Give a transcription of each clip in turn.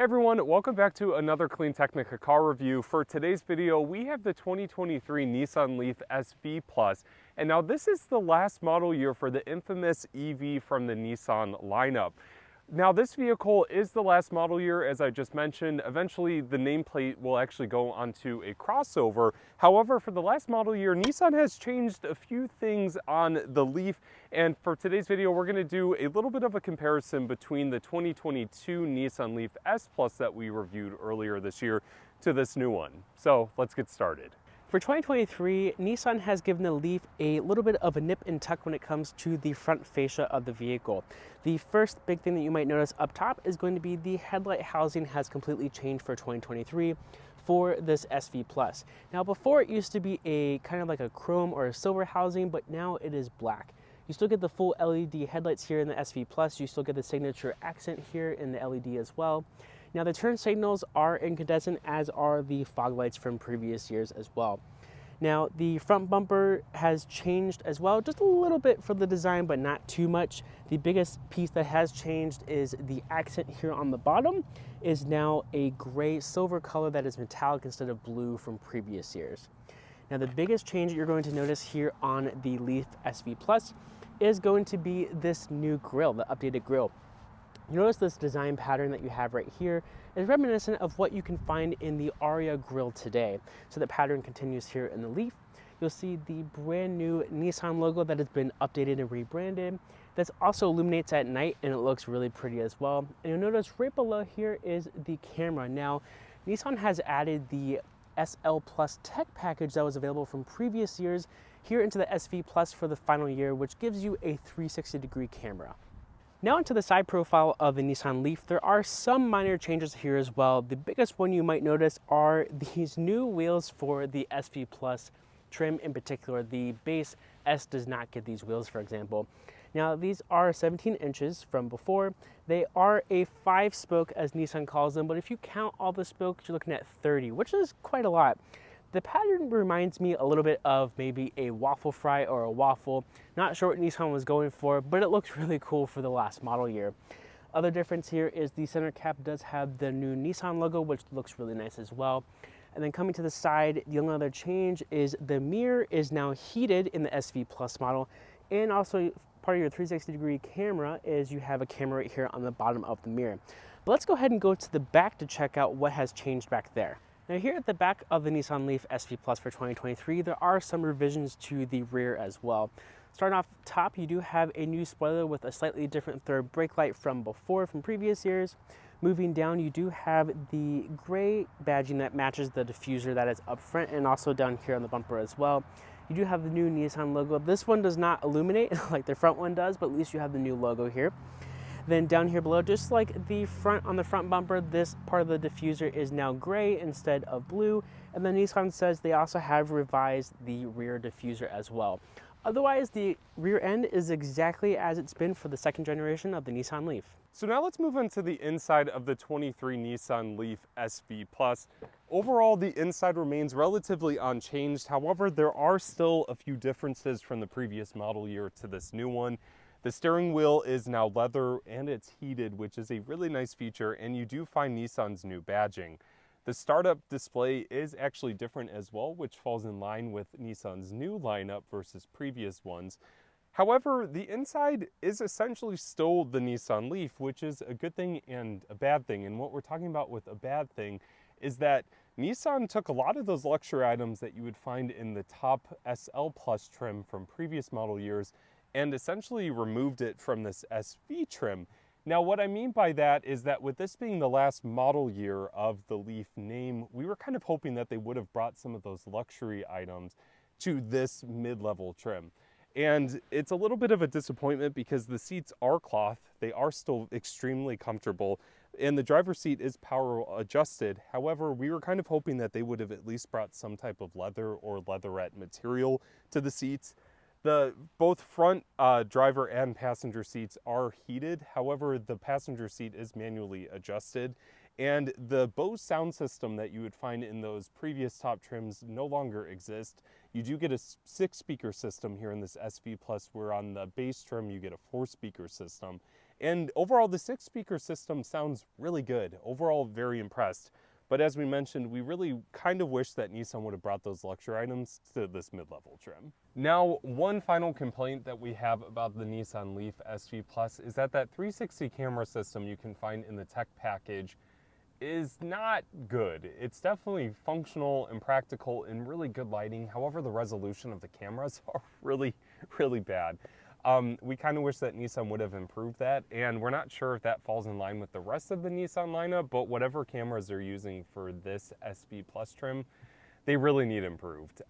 everyone, welcome back to another CleanTechnica car review. For today's video, we have the 2023 Nissan Leaf SV Plus. And now this is the last model year for the infamous EV from the Nissan lineup. Now this vehicle is the last model year, as I just mentioned. Eventually the nameplate will actually go onto a crossover. However, for the last model year, Nissan has changed a few things on the Leaf. And for today's video, we're going to do a little bit of a comparison between the 2022 Nissan Leaf S Plus that we reviewed earlier this year to this new one. So let's get started. For 2023, Nissan has given the Leaf a little bit of a nip and tuck when it comes to the front fascia of the vehicle. The first big thing that you might notice up top is going to be the headlight housing has completely changed for 2023 for this SV Plus. Now before it used to be a kind of like a chrome or a silver housing, but now it is black. You still get the full LED headlights here in the SV Plus. You still get the signature accent here in the LED as well. Now the turn signals are incandescent, as are the fog lights from previous years as well. Now the front bumper has changed as well, just a little bit for the design, but not too much. The biggest piece that has changed is the accent here on the bottom is now a gray silver color that is metallic instead of blue from previous years. Now the biggest change that you're going to notice here on the Leaf SV Plus is going to be this new grille, the updated grille. You notice this design pattern that you have right here is reminiscent of what you can find in the Aria grille today. So the pattern continues here in the Leaf. You'll see the brand new Nissan logo that has been updated and rebranded. That also illuminates at night and it looks really pretty as well. And you'll notice right below here is the camera. Now, Nissan has added the SL Plus tech package that was available from previous years here into the SV Plus for the final year, which gives you a 360-degree camera. Now into the side profile of the Nissan Leaf, there are some minor changes here as well. The biggest one you might notice are these new wheels for the SV Plus trim in particular. The base S does not get these wheels, for example. Now these are 17 inches from before. They are a 5-spoke as Nissan calls them, but if you count all the spokes, you're looking at 30, which is quite a lot. The pattern reminds me a little bit of maybe a waffle fry or a waffle. Not sure what Nissan was going for, but it looks really cool for the last model year. Other difference here is the center cap does have the new Nissan logo, which looks really nice as well. And then coming to the side, the only other change is the mirror is now heated in the SV Plus model. And also part of your 360-degree camera is you have a camera right here on the bottom of the mirror. But let's go ahead and go to the back to check out what has changed back there. Now here at the back of the Nissan Leaf SV Plus for 2023, there are some revisions to the rear as well. Starting off top, you do have a new spoiler with a slightly different third brake light from before, from previous years. Moving down, you do have the gray badging that matches the diffuser that is up front and also down here on the bumper as well. You do have the new Nissan logo. This one does not illuminate like the front one does, but at least you have the new logo here. Then down here below, just like the front on the front bumper, this part of the diffuser is now gray instead of blue. And then Nissan says they also have revised the rear diffuser as well. Otherwise, the rear end is exactly as it's been for the second generation of the Nissan Leaf. So now let's move on to the inside of the 23 Nissan Leaf SV Plus. Overall, the inside remains relatively unchanged. However, there are still a few differences from the previous model year to this new one. The steering wheel is now leather and it's heated, which is a really nice feature, and you do find Nissan's new badging. The startup display is actually different as well, which falls in line with Nissan's new lineup versus previous ones. However, the inside is essentially still the Nissan Leaf, which is a good thing and a bad thing. And what we're talking about with a bad thing is that Nissan took a lot of those luxury items that you would find in the top SL Plus trim from previous model years and essentially removed it from this SV trim. Now what I mean by that is that with this being the last model year of the Leaf name, we were kind of hoping that they would have brought some of those luxury items to this mid-level trim. And it's a little bit of a disappointment because the seats are cloth, they are still extremely comfortable, and the driver's seat is power adjusted. However, we were kind of hoping that they would have at least brought some type of leather or leatherette material to the seats. Both front driver and passenger seats are heated. However, the passenger seat is manually adjusted. And the Bose sound system that you would find in those previous top trims no longer exist. You do get a 6-speaker system here in this SV Plus, where on the base trim you get a 4-speaker system. And overall, the 6-speaker system sounds really good. Overall, very impressed. But as we mentioned, we really kind of wish that Nissan would have brought those luxury items to this mid-level trim. Now, one final complaint that we have about the Nissan Leaf SV Plus is that 360 camera system you can find in the tech package is not good. It's definitely functional and practical and really good lighting. However, the resolution of the cameras are really, really bad. We kind of wish that Nissan would have improved that, and we're not sure if that falls in line with the rest of the Nissan lineup, but whatever cameras they're using for this SV Plus trim, they really need improved.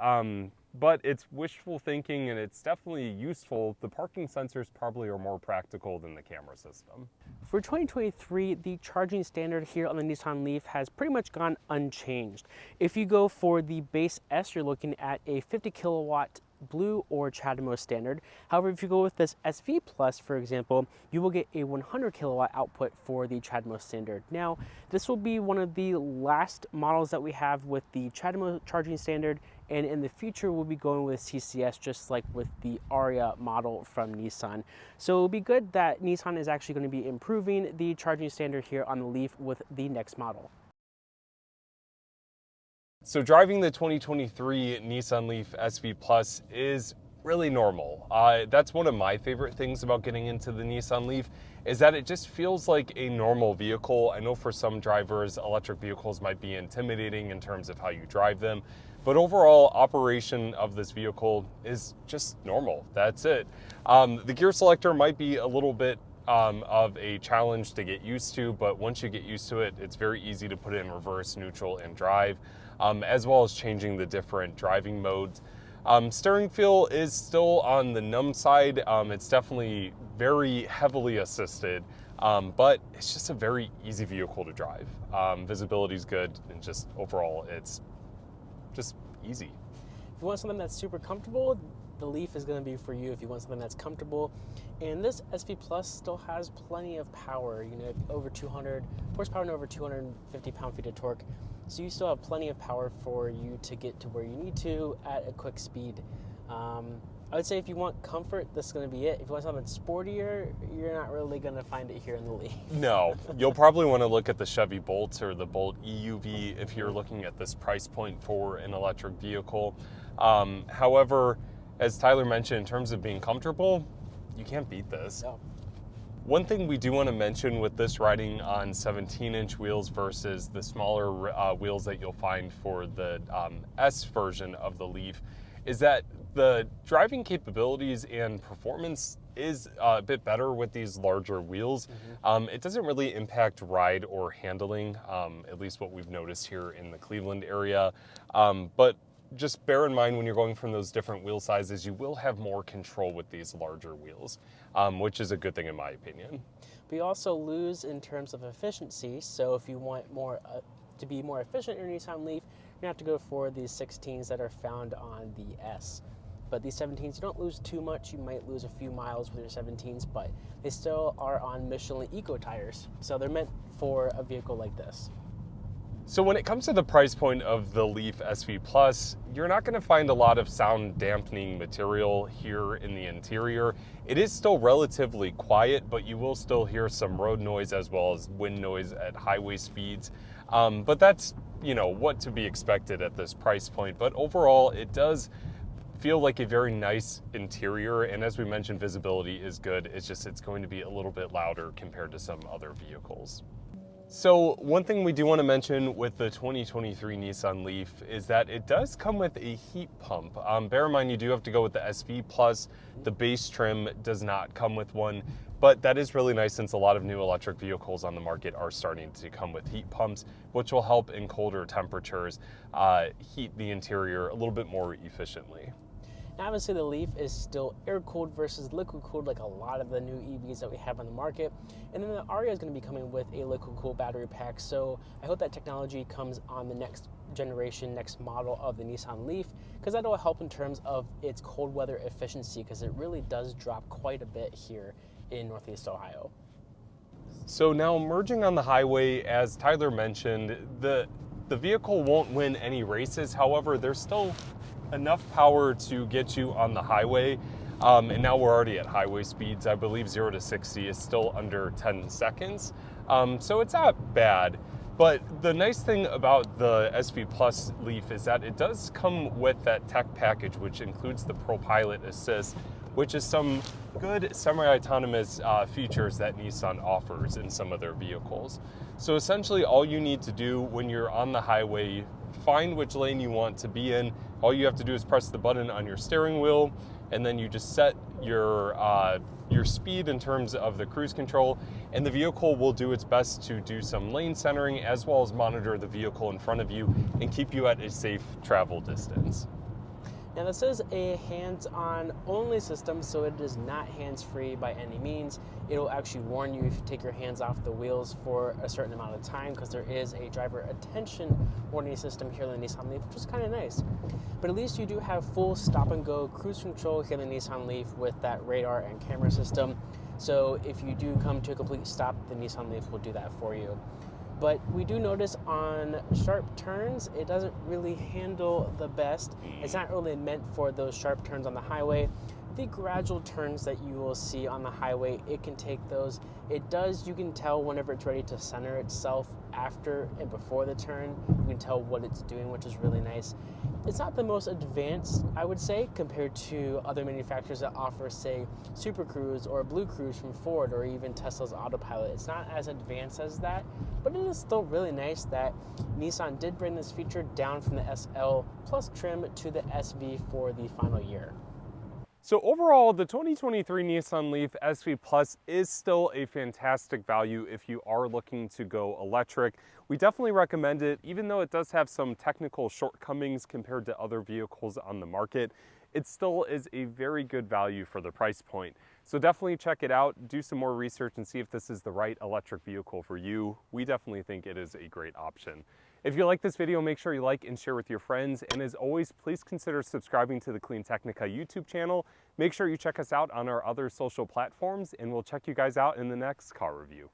But it's wishful thinking, and it's definitely useful. The parking sensors probably are more practical than the camera system. For 2023, the charging standard here on the Nissan Leaf has pretty much gone unchanged. If you go for the base S, you're looking at a 50 kilowatt Blue or CHAdeMO standard. However, if you go with this SV Plus, for example, you will get a 100 kilowatt output for the CHAdeMO standard. Now, this will be one of the last models that we have with the CHAdeMO charging standard, and in the future we'll be going with CCS, just like with the Ariya model from Nissan. So it'll be good that Nissan is actually going to be improving the charging standard here on the Leaf with the next model. So driving the 2023 Nissan Leaf SV Plus is really normal. That's one of my favorite things about getting into the Nissan Leaf, is that it just feels like a normal vehicle. I know for some drivers, electric vehicles might be intimidating in terms of how you drive them, but overall operation of this vehicle is just normal. That's it. The gear selector might be a little bit of a challenge to get used to, but once you get used to it, it's very easy to put it in reverse, neutral, and drive. As well as changing the different driving modes. Steering feel is still on the numb side. It's definitely very heavily assisted, but it's just a very easy vehicle to drive. Visibility is good, and just overall, it's just easy. If you want something that's super comfortable, the Leaf is going to be for you. If you want something that's comfortable, and this SV Plus still has plenty of power, you know, over 200 horsepower and over 250 pound-feet of torque. So you still have plenty of power for you to get to where you need to at a quick speed. I would say if you want comfort, this is going to be it. If you want something sportier, you're not really going to find it here in the Leaf. No, you'll probably want to look at the Chevy Bolt or the Bolt EUV if you're looking at this price point for an electric vehicle. However, as Tyler mentioned, in terms of being comfortable, you can't beat this. No. One thing we do want to mention with this riding on 17-inch wheels versus the smaller wheels that you'll find for the S version of the Leaf is that the driving capabilities and performance is a bit better with these larger wheels. It doesn't really impact ride or handling, at least what we've noticed here in the Cleveland area. But just bear in mind when you're going from those different wheel sizes, you will have more control with these larger wheels, which is a good thing in my opinion. We also lose in terms of efficiency, so if you want more to be more efficient in your Nissan Leaf, you're going to have to go for these 16s that are found on the S. But these 17s, you don't lose too much. You might lose a few miles with your 17s, but they still are on Michelin Eco tires, so they're meant for a vehicle like this. So when it comes to the price point of the Leaf SV Plus, you're not going to find a lot of sound dampening material here in the interior. It is still relatively quiet, but you will still hear some road noise as well as wind noise at highway speeds. But that's, you know, what to be expected at this price point. But overall, it does feel like a very nice interior, and as we mentioned, visibility is good. It's just it's going to be a little bit louder compared to some other vehicles. So one thing we do want to mention with the 2023 Nissan Leaf is that it does come with a heat pump. Bear in mind you do have to go with the SV Plus. The base trim does not come with one, but that is really nice since a lot of new electric vehicles on the market are starting to come with heat pumps, which will help in colder temperatures heat the interior a little bit more efficiently. Now, obviously, the Leaf is still air-cooled versus liquid-cooled like a lot of the new EVs that we have on the market. And then the Ariya is going to be coming with a liquid-cooled battery pack. So I hope that technology comes on the next generation, next model of the Nissan Leaf, because that will help in terms of its cold weather efficiency, because it really does drop quite a bit here in Northeast Ohio. So now merging on the highway, as Tyler mentioned, the vehicle won't win any races. However, there's still enough power to get you on the highway. And now we're already at highway speeds. I believe 0 to 60 is still under 10 seconds. So it's not bad. But the nice thing about the SV Plus Leaf is that it does come with that tech package, which includes the ProPilot Assist, which is some good semi-autonomous features that Nissan offers in some of their vehicles. So essentially all you need to do when you're on the highway, find which lane you want to be in. All you have to do is press the button on your steering wheel, and then you just set your speed in terms of the cruise control, and the vehicle will do its best to do some lane centering as well as monitor the vehicle in front of you and keep you at a safe travel distance. Now this is a hands-on only system, so it is not hands-free by any means. It'll actually warn you if you take your hands off the wheels for a certain amount of time, because there is a driver attention warning system here in the Nissan Leaf, which is kind of nice. But at least you do have full stop-and-go cruise control here in the Nissan Leaf with that radar and camera system. So if you do come to a complete stop, the Nissan Leaf will do that for you. But we do notice on sharp turns, it doesn't really handle the best. It's not really meant for those sharp turns on the highway. The gradual turns that you will see on the highway, it can take those. It does, you can tell whenever it's ready to center itself after and before the turn. You can tell what it's doing, which is really nice. It's not the most advanced, I would say, compared to other manufacturers that offer, say, Super Cruise or Blue Cruise from Ford or even Tesla's Autopilot. It's not as advanced as that, but it is still really nice that Nissan did bring this feature down from the SL Plus trim to the SV for the final year. So overall, the 2023 Nissan Leaf SV Plus is still a fantastic value if you are looking to go electric. We definitely recommend it, even though it does have some technical shortcomings compared to other vehicles on the market. It still is a very good value for the price point. So definitely check it out, do some more research and see if this is the right electric vehicle for you. We definitely think it is a great option. If you like this video, make sure you like and share with your friends. And as always, please consider subscribing to the CleanTechnica YouTube channel. Make sure you check us out on our other social platforms, and we'll check you guys out in the next car review.